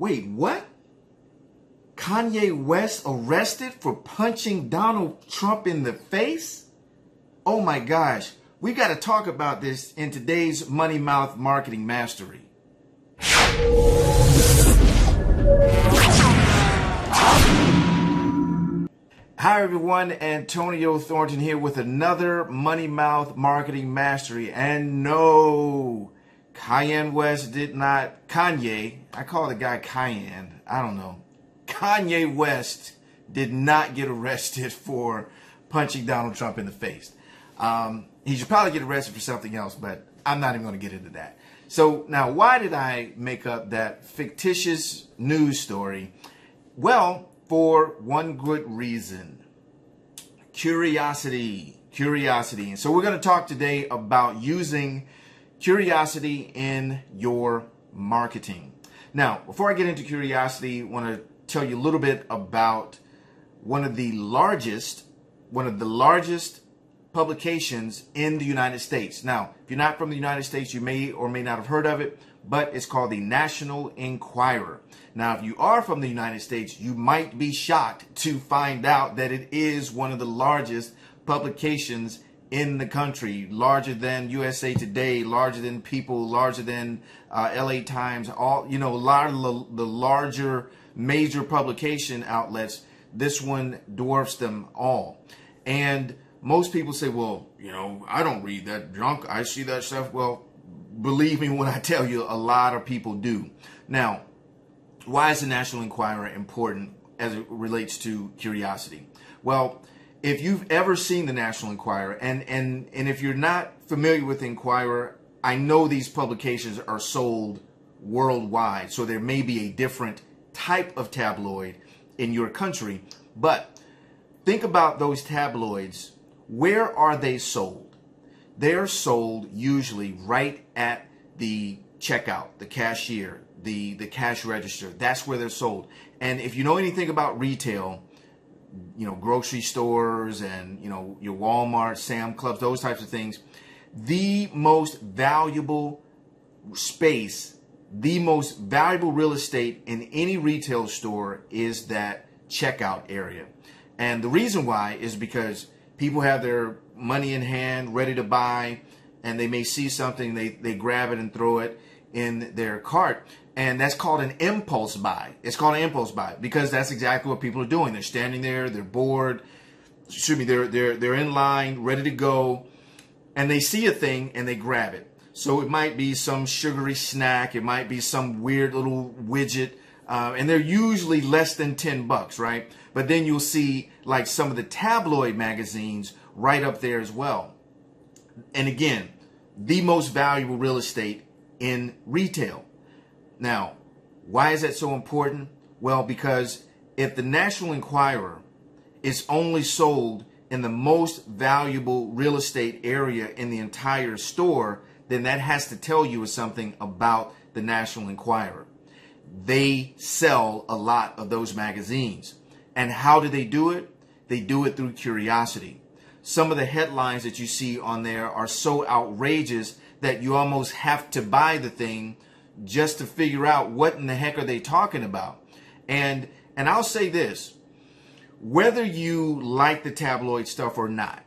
Wait, what? Kanye West arrested for punching Donald Trump in the face? Oh my gosh, we got to talk about this in today's Money Mouth Marketing Mastery. Hi everyone, Antonio Thornton here with another Money Mouth Marketing Mastery. And no, Kanye West did not, I call the guy Cayenne, I don't know. Kanye West did not get arrested for punching Donald Trump in the face. He should probably get arrested for something else, but I'm not even going to get into that. So now, why did I make up that fictitious news story? Well, for one good reason. Curiosity. And so we're going to talk today about using curiosity in your marketing. Now, before I get into curiosity, I want to tell you a little bit about one of the largest publications in the United States. Now, if you're not from the United States, you may or may not have heard of it, but it's called the National Enquirer. Now, if you are from the United States, you might be shocked to find out that it is one of the largest publications in the country, larger than USA Today, larger than People, larger than LA Times, a lot of the larger major publication outlets. This one dwarfs them all. And most people say, well, I don't read that junk. I see that stuff. Well, believe me when I tell you, a lot of people do. Now, why is the National Enquirer important as it relates to curiosity? Well, if you've ever seen the National Enquirer, and if you're not familiar with the Enquirer, I know these publications are sold worldwide, so there may be a different type of tabloid in your country, but think about those tabloids. Where are they sold? They're sold usually right at the checkout, the cashier, the cash register. That's where they're sold. And if you know anything about retail, grocery stores and, your Walmart, Sam Clubs, those types of things, the most valuable space, the most valuable real estate in any retail store is that checkout area. And the reason why is because people have their money in hand, ready to buy, and they may see something, they grab it and throw it in their cart. And that's called an impulse buy. It's called an impulse buy because that's exactly what people are doing. They're standing there, they're bored, they're in line, ready to go, and they see a thing and they grab it. So it might be some sugary snack, it might be some weird little widget, and they're usually less than $10, right? But then you'll see like some of the tabloid magazines right up there as well. And again, the most valuable real estate in retail. Now, why is that so important? Well, because if the National Enquirer is only sold in the most valuable real estate area in the entire store, then that has to tell you something about the National Enquirer. They sell a lot of those magazines. And how do they do it? They do it through curiosity. Some of the headlines that you see on there are so outrageous that you almost have to buy the thing just to figure out what in the heck are they talking about. And I'll say this, whether you like the tabloid stuff or not,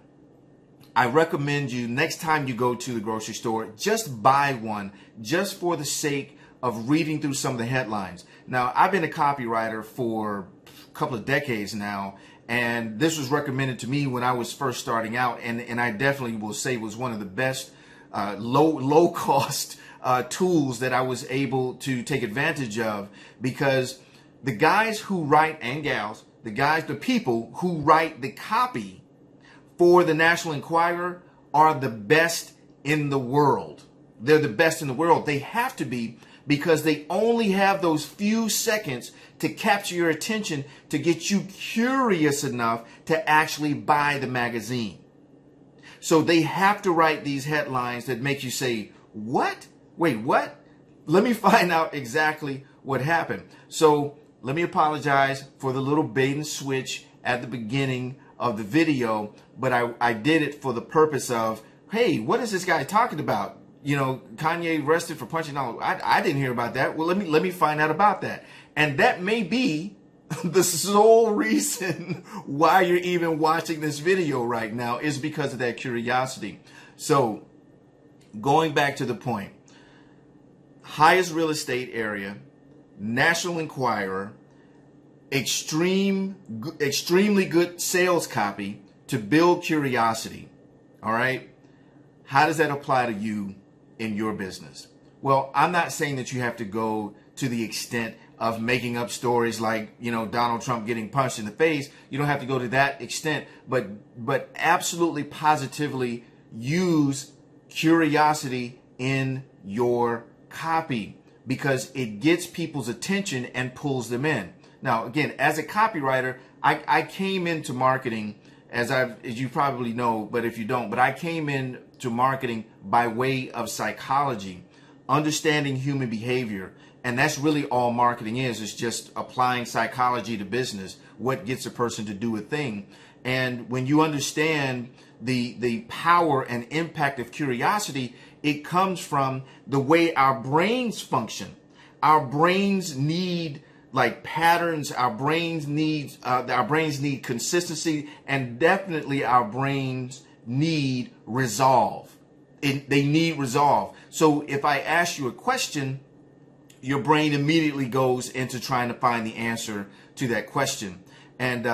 I recommend you next time you go to the grocery store, just buy one just for the sake of reading through some of the headlines. Now, I've been a copywriter for a couple of decades now, and this was recommended to me when I was first starting out, and I definitely will say was one of the best low cost tools that I was able to take advantage of, because the guys who write, and gals, the people who write the copy for the National Enquirer are the best in the world. They're the best in the world. They have to be, because they only have those few seconds to capture your attention to get you curious enough to actually buy the magazine. So they have to write these headlines that make you say, what? Wait, what? Let me find out exactly what happened. So let me apologize for the little bait and switch at the beginning of the video, but I did it for the purpose of, hey, what is this guy talking about? Kanye arrested for punching out. I didn't hear about that. Well, let me find out about that. And that may be the sole reason why you're even watching this video right now, is because of that curiosity. So going back to the point, highest real estate area, National Enquirer, extremely good sales copy to build curiosity. All right. How does that apply to you in your business? Well, I'm not saying that you have to go to the extent of making up stories like, Donald Trump getting punched in the face. You don't have to go to that extent, but absolutely positively use curiosity in your copy, because it gets people's attention and pulls them in. Now, again, as a copywriter, I came into marketing, as you probably know, but if you don't, but I came into marketing by way of psychology, understanding human behavior. And that's really all marketing is. It's just applying psychology to business, what gets a person to do a thing. And when you understand the power and impact of curiosity, it comes from the way our brains function. Our brains need like patterns. Our brains need consistency, and definitely our brains need resolve. They need resolve. So if I ask you a question, your brain immediately goes into trying to find the answer to that question. And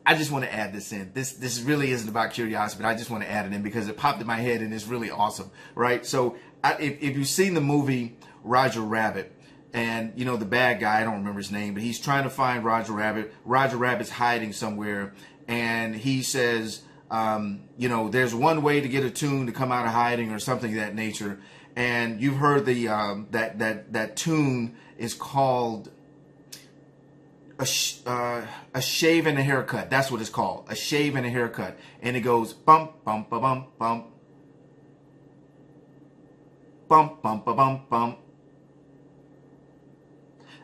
I just want to add this in. This really isn't about curiosity, but I just want to add it in because it popped in my head and it's really awesome, right? So if you've seen the movie Roger Rabbit, and the bad guy, I don't remember his name, but he's trying to find Roger Rabbit. Roger Rabbit's hiding somewhere, and he says, there's one way to get a tune to come out of hiding, or something of that nature. And you've heard the that tune is called a shave and a haircut. That's what it's called, a shave and a haircut. And it goes bump bump ba bump bump bump bump ba bump bump.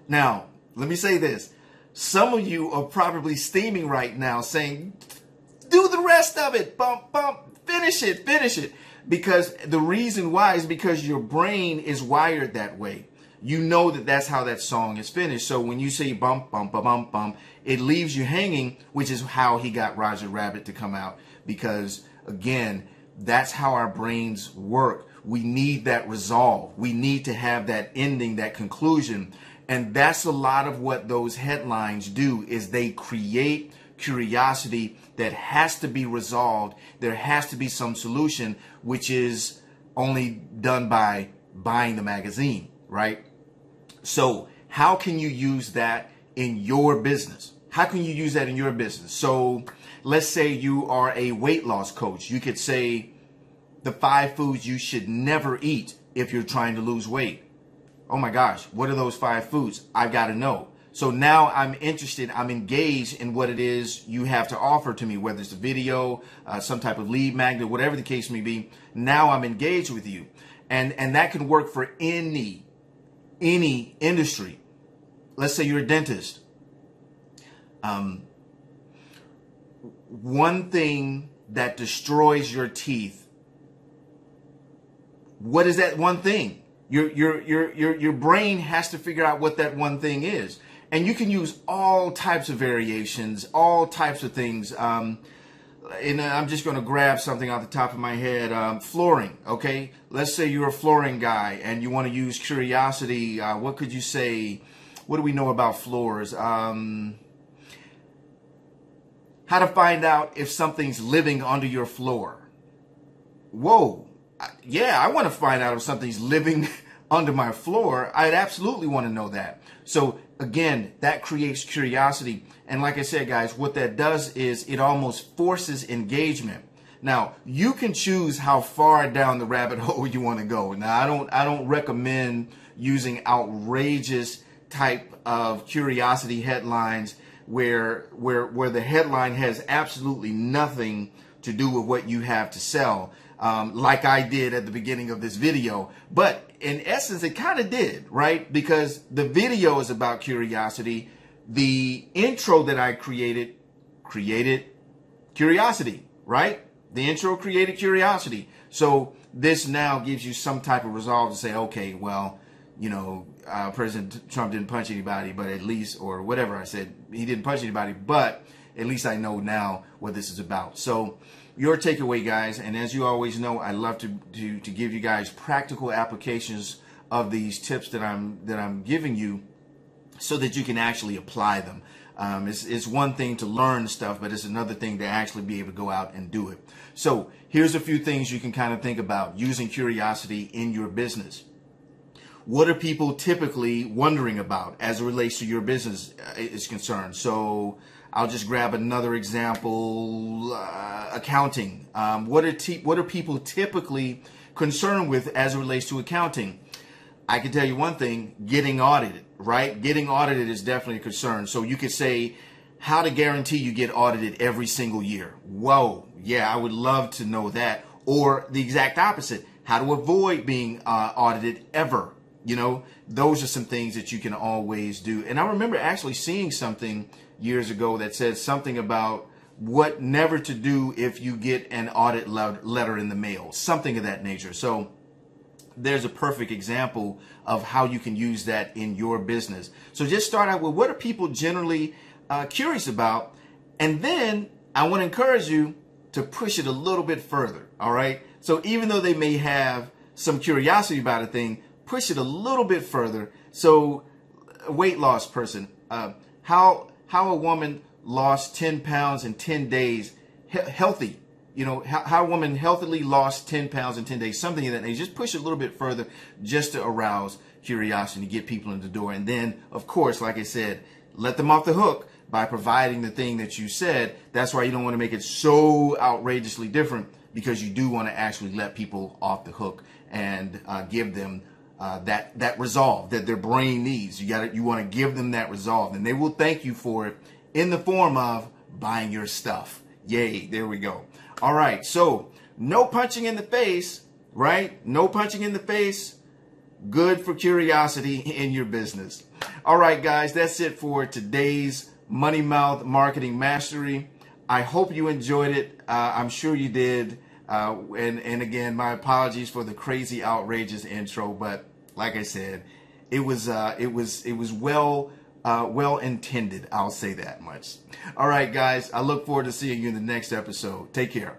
Now, let me say this. Some of you are probably steaming right now saying, do the rest of it. Bump, bump, finish it. Because the reason why is because your brain is wired that way. You know that's how that song is finished. So when you say bump, bump, ba bump, bump, it leaves you hanging, which is how he got Roger Rabbit to come out. Because, again, that's how our brains work. We need that resolve. We need to have that ending, that conclusion. And that's a lot of what those headlines do, is they create curiosity that has to be resolved. There has to be some solution, which is only done by buying the magazine, right? So how can you use that in your business? How can you use that in your business? So let's say you are a weight loss coach. You could say the 5 foods you should never eat if you're trying to lose weight. Oh my gosh, what are those 5 foods? I've got to know. So now I'm interested, I'm engaged in what it is you have to offer to me, whether it's a video, some type of lead magnet, whatever the case may be. Now I'm engaged with you. And that can work for any industry. Let's say you're a dentist. One thing that destroys your teeth, what is that one thing? Your brain has to figure out what that one thing is. And you can use all types of variations, all types of things. And I'm just going to grab something off the top of my head. Flooring, okay? Let's say you're a flooring guy and you want to use curiosity. What could you say? What do we know about floors? How to find out if something's living under your floor. Whoa. Yeah, I want to find out if something's living under my floor. I'd absolutely want to know that. So again, that creates curiosity. And like I said, guys, what that does is it almost forces engagement. Now, you can choose how far down the rabbit hole you want to go. Now, I don't recommend using outrageous type of curiosity headlines where the headline has absolutely nothing to do with what you have to sell. Like I did at the beginning of this video. But in essence, it kind of did, right? Because the video is about curiosity. The intro that I created curiosity, right? The intro created curiosity. So this now gives you some type of resolve to say, okay, well, President Trump didn't punch anybody, but at least, or whatever I said, he didn't punch anybody, but at least I know now what this is about. So your takeaway, guys, and as you always know, I love to give you guys practical applications of these tips that I'm giving you so that you can actually apply them. It's one thing to learn stuff, but it's another thing to actually be able to go out and do it. So here's a few things you can kind of think about using curiosity in your business. What are people typically wondering about as it relates to your business is concerned? So I'll just grab another example, accounting. What are people typically concerned with as it relates to accounting? I can tell you one thing, getting audited, right? Getting audited is definitely a concern. So you could say, how to guarantee you get audited every single year. Whoa, yeah, I would love to know that. Or the exact opposite, how to avoid being audited ever. Those are some things that you can always do. And I remember actually seeing something years ago that said something about what never to do if you get an audit letter in the mail, something of that nature. So there's a perfect example of how you can use that in your business. So just start out with what are people generally curious about, and then I want to encourage you to push it a little bit further. All right. So even though they may have some curiosity about a thing, push it a little bit further. So a weight loss person, how a woman lost 10 pounds in 10 days, healthy. How a woman healthily lost 10 pounds in 10 days, something of that nature. Just push it a little bit further just to arouse curiosity, to get people in the door. And then, of course, like I said, let them off the hook by providing the thing that you said. That's why you don't want to make it so outrageously different, because you do want to actually let people off the hook and give them that resolve that their brain needs. You want to give them that resolve, and they will thank you for it in the form of buying your stuff. Yay, there we go. All right, so no punching in the face, right? No punching in the face. Good for curiosity in your business. All right, guys, that's it for today's Money Mouth Marketing Mastery. I hope you enjoyed it. I'm sure you did. And again, my apologies for the crazy, outrageous intro, but like I said, it was well intended. I'll say that much. All right, guys, I look forward to seeing you in the next episode. Take care.